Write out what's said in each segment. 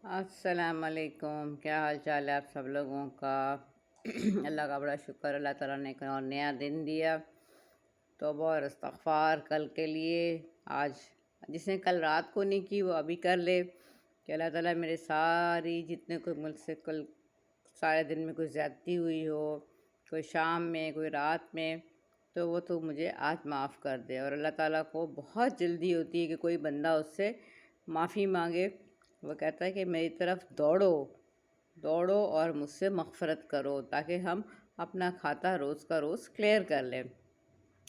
السلام علیکم، کیا حال چال ہے آپ سب لوگوں کا؟ اللہ کا بڑا شکر، اللہ تعالیٰ نے ایک اور نیا دن دیا۔ توبہ اور استغفار کل کے لیے، آج جس نے کل رات کو نہیں کی وہ ابھی کر لے، کہ اللہ تعالیٰ میرے ساری جتنے کوئی ملک سے کل سارے دن میں کوئی زیادتی ہوئی ہو، کوئی شام میں کوئی رات میں، تو وہ تو مجھے آج معاف کر دے۔ اور اللہ تعالیٰ کو بہت جلدی ہوتی ہے کہ کوئی بندہ اس سے معافی مانگے۔ وہ کہتا ہے کہ میری طرف دوڑو دوڑو اور مجھ سے مغفرت کرو، تاکہ ہم اپنا کھاتا روز کا روز کلیئر کر لیں۔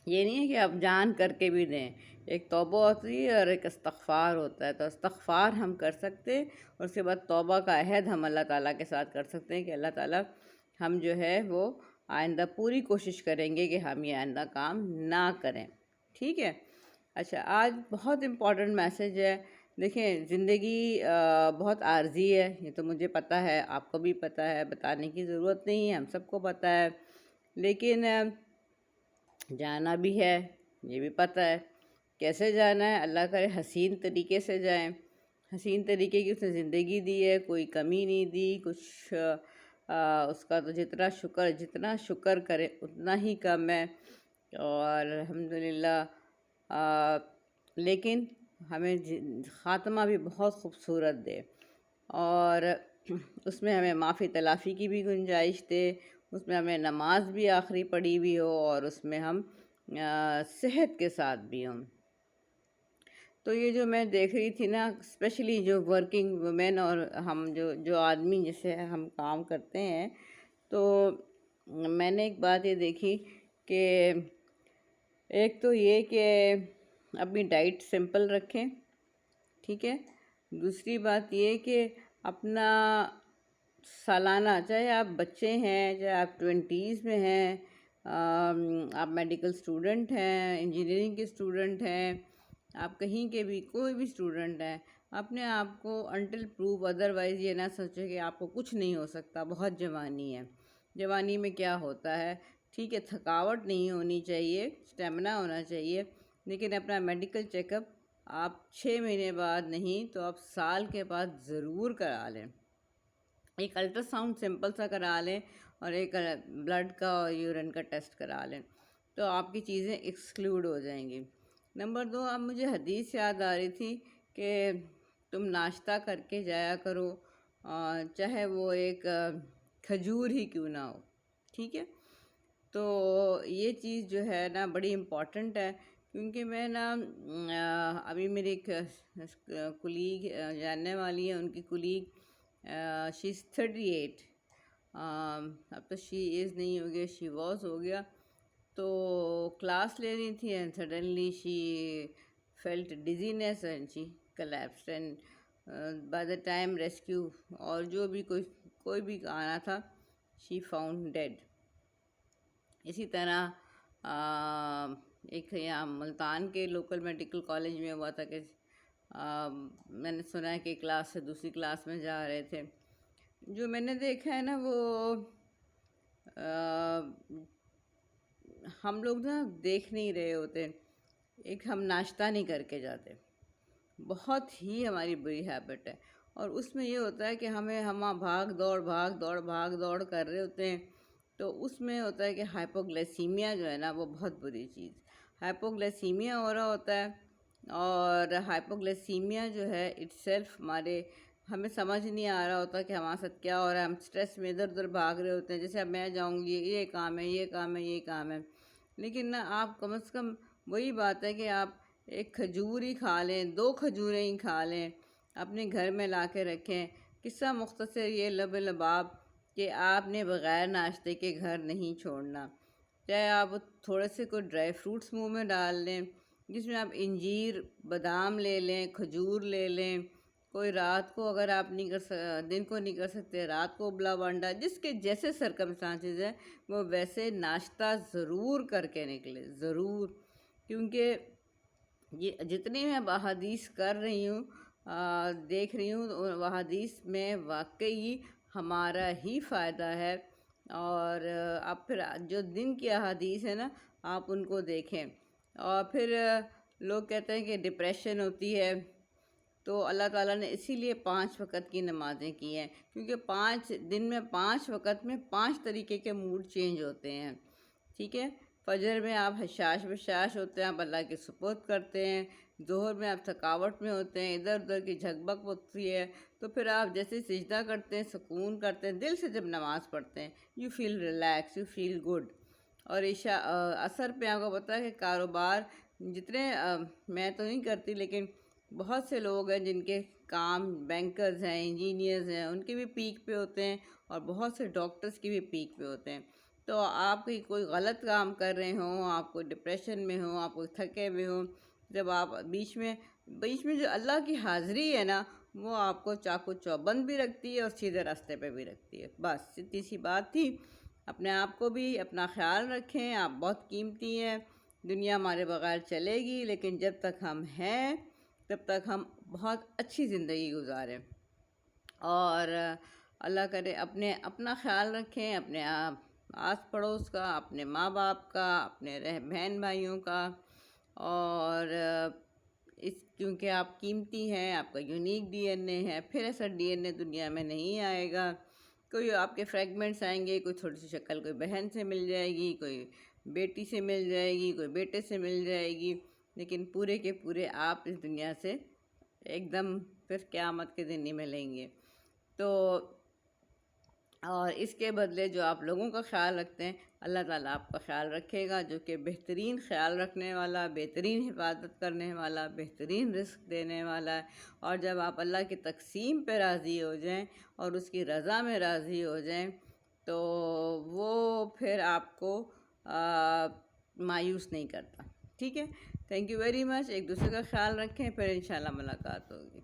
یہ نہیں ہے کہ آپ جان کر کے بھی دیں، ایک توبہ ہوتی ہے اور ایک استغفار ہوتا ہے۔ تو استغفار ہم کر سکتے، اور اس کے بعد توبہ کا عہد ہم اللہ تعالیٰ کے ساتھ کر سکتے ہیں کہ اللہ تعالیٰ ہم جو ہے وہ آئندہ پوری کوشش کریں گے کہ ہم یہ آئندہ کام نہ کریں، ٹھیک ہے؟ اچھا، آج بہت امپورٹنٹ میسج ہے۔ دیکھیں، زندگی بہت عارضی ہے، یہ تو مجھے پتہ ہے، آپ کو بھی پتہ ہے، بتانے کی ضرورت نہیں ہے، ہم سب کو پتہ ہے۔ لیکن جانا بھی ہے، یہ بھی پتہ ہے۔ کیسے جانا ہے؟ اللہ کرے حسین طریقے سے جائیں۔ حسین طریقے کی اس نے زندگی دی ہے، کوئی کمی نہیں دی، کچھ اس کا تو جتنا شکر کرے اتنا ہی کم ہے، اور الحمدللہ۔ لیکن ہمیں خاتمہ بھی بہت خوبصورت دے، اور اس میں ہمیں معافی تلافی کی بھی گنجائش دے، اس میں ہمیں نماز بھی آخری پڑھی بھی ہو، اور اس میں ہم صحت کے ساتھ بھی ہوں۔ تو یہ جو میں دیکھ رہی تھی نا، اسپیشلی جو ورکنگ وومین اور ہم جو آدمی جیسے ہم کام کرتے ہیں، تو میں نے ایک بات یہ دیکھی کہ ایک تو یہ کہ اپنی ڈائٹ سمپل رکھیں، ٹھیک ہے؟ دوسری بات یہ کہ اپنا سالانہ، چاہے آپ بچے ہیں، چاہے آپ 20s میں ہیں، آپ میڈیکل اسٹوڈنٹ ہیں، انجینئرنگ کے اسٹوڈنٹ ہیں، آپ کہیں کے بھی کوئی بھی اسٹوڈنٹ ہیں، اپنے آپ کو انٹل پروو ادروائز یہ نہ سوچے کہ آپ کو کچھ نہیں ہو سکتا۔ بہت جوانی ہے، جوانی میں کیا ہوتا ہے؟ ٹھیک ہے، تھکاوٹ نہیں ہونی چاہیے، اسٹیمنا ہونا چاہیے، لیکن اپنا میڈیکل چیک اپ آپ 6 مہینے بعد نہیں تو آپ سال کے بعد ضرور کرا لیں۔ ایک الٹرا ساؤنڈ سمپل سا کرا لیں، اور ایک بلڈ کا اور یورین کا ٹیسٹ کرا لیں، تو آپ کی چیزیں ایکسکلوڈ ہو جائیں گی۔ نمبر 2، اب مجھے حدیث یاد آ رہی تھی کہ تم ناشتہ کر کے جایا کرو، چاہے وہ ایک کھجور ہی کیوں نہ ہو، ٹھیک ہے؟ تو یہ چیز جو ہے نا بڑی امپورٹنٹ ہے، کیونکہ میں نا ابھی میری ایک کلیگ جاننے والی ہے، ان کی کلیگ شی از 38، اب تو شی از نہیں ہو گیا، شی واز ہو گیا۔ تو کلاس لے رہی تھی، and suddenly she felt dizziness and she collapsed, and by the time rescue اور جو بھی کوئی بھی آنا تھا، شی فاؤنڈ ڈیڈ۔ اسی طرح ایک یہاں ملتان کے لوکل میڈیکل کالج میں ہوا تھا کہ میں نے سنا ہے کہ کلاس سے دوسری کلاس میں جا رہے تھے۔ جو میں نے دیکھا ہے نا، وہ ہم لوگ نا دیکھ نہیں رہے ہوتے، ایک ہم ناشتہ نہیں کر کے جاتے، بہت ہی ہماری بری ہیبٹ ہے، اور اس میں یہ ہوتا ہے کہ ہم بھاگ دوڑ کر رہے ہوتے ہیں، تو اس میں ہوتا ہے کہ ہائپوگلیسیمیا جو ہے نا وہ بہت بری چیز، ہائپوگلیسیمیا ہو رہا ہوتا ہے، اور ہائپوگلیسیمیا جو ہے اٹ سیلف ہمیں سمجھ نہیں آ رہا ہوتا کہ ہمارے ساتھ کیا ہو رہا ہے، ہم سٹریس میں ادھر ادھر بھاگ رہے ہوتے ہیں، جیسے اب میں جاؤں گی، یہ کام ہے، یہ کام ہے، یہ کام ہے، لیکن نا آپ کم از کم وہی بات ہے کہ آپ ایک کھجور ہی کھا لیں، 2 کھجوریں ہی کھا لیں، اپنے گھر میں لا کے رکھیں۔ قصہ مختصر یہ لباب کہ آپ نے بغیر ناشتے کے گھر نہیں چھوڑنا، چاہے آپ تھوڑے سے کوئی ڈرائی فروٹس منہ میں ڈال لیں، جس میں آپ انجیر بادام لے لیں، کھجور لے لیں، کوئی رات کو اگر آپ دن کو نہیں کر سکتے، رات کو ابلا ہوا انڈا، جس کے جیسے سرکمسٹانسز ہیں وہ ویسے ناشتہ ضرور کر کے نکلے، ضرور، کیونکہ یہ جتنی میں احادیث کر رہی ہوں، دیکھ رہی ہوں، احادیث میں واقعی ہمارا ہی فائدہ ہے۔ اور اب پھر جو دن کی احادیث ہے نا، آپ ان کو دیکھیں۔ اور پھر لوگ کہتے ہیں کہ ڈپریشن ہوتی ہے، تو اللہ تعالیٰ نے اسی لیے 5 وقت کی نمازیں کی ہیں، کیونکہ 5 دن میں 5 وقت میں 5 طریقے کے موڈ چینج ہوتے ہیں، ٹھیک ہے۔ فجر میں آپ حشاش بشاش ہوتے ہیں، آپ اللہ کی سپرد کرتے ہیں۔ ظہر میں آپ تھکاوٹ میں ہوتے ہیں، ادھر ادھر کی جھگبگ ہوتی ہے، تو پھر آپ جیسے سجدہ کرتے ہیں، سکون کرتے ہیں، دل سے جب نماز پڑھتے ہیں، you feel relax, you feel good. اور عصر پہ آپ کو پتہ ہے کہ کاروبار جتنے میں تو نہیں کرتی، لیکن بہت سے لوگ ہیں جن کے کام، بینکرز ہیں، انجینئرز ہیں، ان کے بھی پیک پہ ہوتے ہیں، اور بہت سے ڈاکٹرز کی بھی پیک پہ ہوتے ہیں۔ تو آپ کوئی غلط کام کر رہے ہوں، آپ کو ڈپریشن میں ہوں، آپ کو تھکے ہوئے ہوں، جب آپ بیچ میں جو اللہ کی حاضری ہے نا، وہ آپ کو چاقو چوبند بھی رکھتی ہے اور سیدھے راستے پہ بھی رکھتی ہے۔ بس اتنی سی بات تھی۔ اپنے آپ کو بھی اپنا خیال رکھیں، آپ بہت قیمتی ہیں۔ دنیا ہمارے بغیر چلے گی، لیکن جب تک ہم ہیں تب تک ہم بہت اچھی زندگی گزاریں، اور اللہ کرے اپنا خیال رکھیں، اپنے آس پڑوس کا، اپنے ماں باپ کا، اپنے بہن بھائیوں کا، اور کیونکہ آپ قیمتی ہیں، آپ کا یونیک ڈی این اے ہے، پھر ایسا ڈی این اے دنیا میں نہیں آئے گا۔ کوئی آپ کے فریگمنٹس آئیں گے، کوئی تھوڑی سی شکل کوئی بہن سے مل جائے گی، کوئی بیٹی سے مل جائے گی، کوئی بیٹے سے مل جائے گی، لیکن پورے کے پورے آپ اس دنیا سے ایک دم پھر قیامت کے دن ہی ملیں گے۔ تو اور اس کے بدلے جو آپ لوگوں کا خیال رکھتے ہیں، اللہ تعالیٰ آپ کا خیال رکھے گا، جو کہ بہترین خیال رکھنے والا، بہترین حفاظت کرنے والا، بہترین رزق دینے والا ہے۔ اور جب آپ اللہ کی تقسیم پہ راضی ہو جائیں اور اس کی رضا میں راضی ہو جائیں، تو وہ پھر آپ کو مایوس نہیں کرتا، ٹھیک ہے۔ Thank you very much. ایک دوسرے کا خیال رکھیں، پھر انشاءاللہ ملاقات ہوگی۔